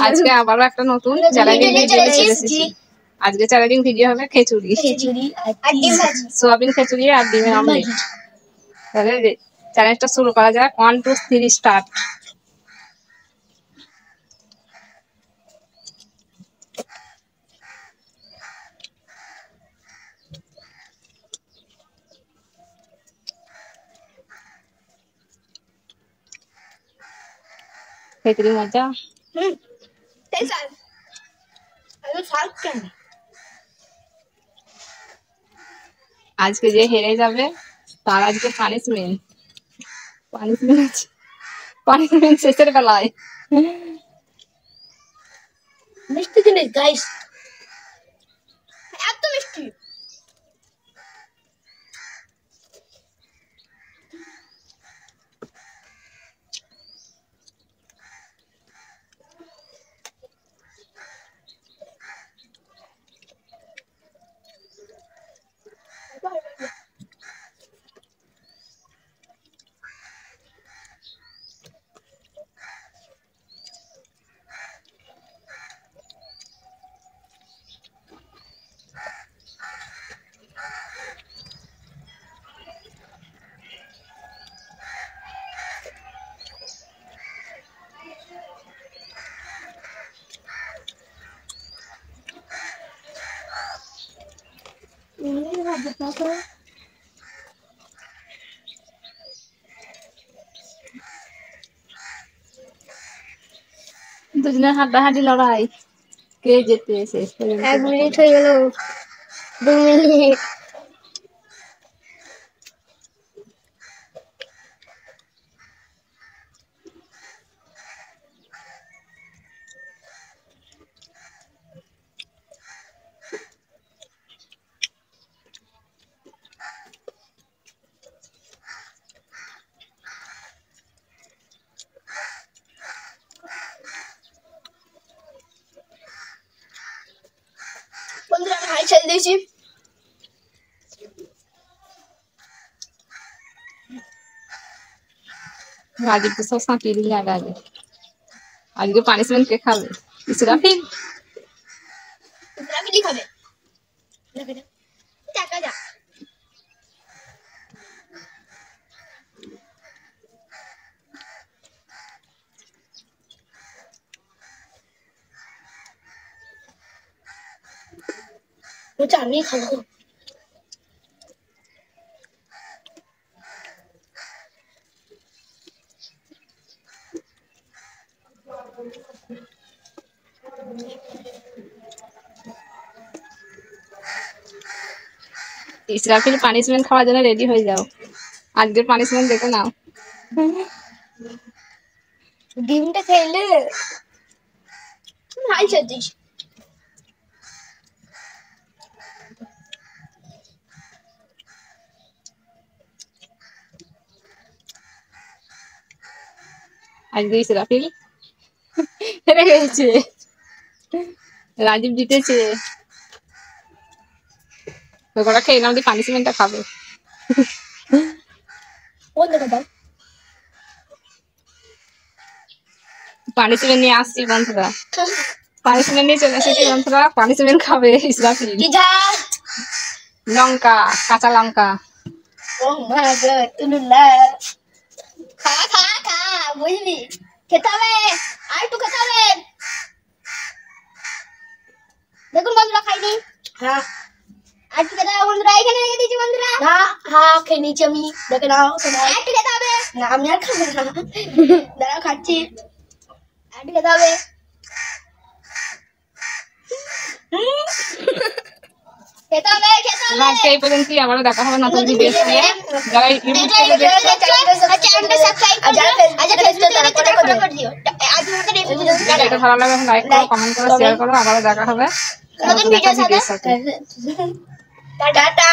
আজকে আবারও একটা নতুন চ্যালেঞ্জিং ভিডিও নিয়ে চলে এসেছি। আজকে চ্যালেঞ্জিং ভিডিও হবে খিচুড়ি, সোয়াবিন খিচুড়ি আর ডিমের অমলেট। তাহলে চ্যালেঞ্জটা শুরু করা যাক। 1 2 3 স্টার্ট। খিচুড়ি মজা। আজকে যে হেরে যাবে তার আজকে পানিশমেন্ট আছে। পানিশমেন্ট শেষের বেলায়। মিষ্টি জিনিস গাইস, এত মিষ্টি। দুজনের হাড্ডাহাড্ডি লড়াই, কে যেতে শেষ পর্যন্ত। 1 মিনিট হয়ে গেল, 2 মিনিট। বন্ধুরা আমি হাই ছেড়ে দিয়েছি। রাজীব তো সব সাঁকিয়ে দিলে আগে। আজকে পানিশমেন্ট কে খাবে? ইসরাফিল। ইসরাফিলই খাবে। টাকা যা। আমি খাবো। ইসরাফিল পানিশমেন্ট খাওয়ার জন্য রেডি হয়ে যাও। আজকে পানিশমেন্ট দেখে নাও। ডিমটা খেলে হাই ছেড়ে দিয়েছি। আজকে ইসরাফিল হেরে গেছে, রাজীব জিতেছে। ওটা খেয়ে নাও, পানিশমেন্টটা খাবে। পানিশমেন্ট নিয়ে আসছি বন্ধুরা, পানিশমেন্ট নিয়ে চলে এসেছি বন্ধুরা। পানিশমেন্ট খাবে ইসরাফিল। লঙ্কা, কাঁচা লঙ্কা। বুঝলি খেতে হবে, আর একটু খেতে হবে। দেখুন বন্ধুরা খাইনি। হ্যাঁ আর একটু খেতে হবে বন্ধুরা, এখানে রেখে দিয়েছি বন্ধুরা। হ্যাঁ খেয়ে নিয়েছি আমি, দেখে নাও। একটু খেতে হবে না, আমি আর খাবো না। দাঁড়াও খাচ্ছি, একটু খেতে হবে। আজকে এই পর্যন্তই, আবারও দেখা হবে নতুন ভিডিও নিয়ে। যারা ইউটিউব থেকে দেখছো চ্যানেলটা সাবস্ক্রাইব করো, আর যারা ফেসবুক থেকে দেখছো তারা ফলো করে দিও। আজ আমাদের এই পর্যন্ত। ভিডিওটা ভালো লাগলে লাইক করো, কমেন্ট করো, শেয়ার করো। আবারও দেখা হবে নতুন ভিডিওর সাথে। টাটা।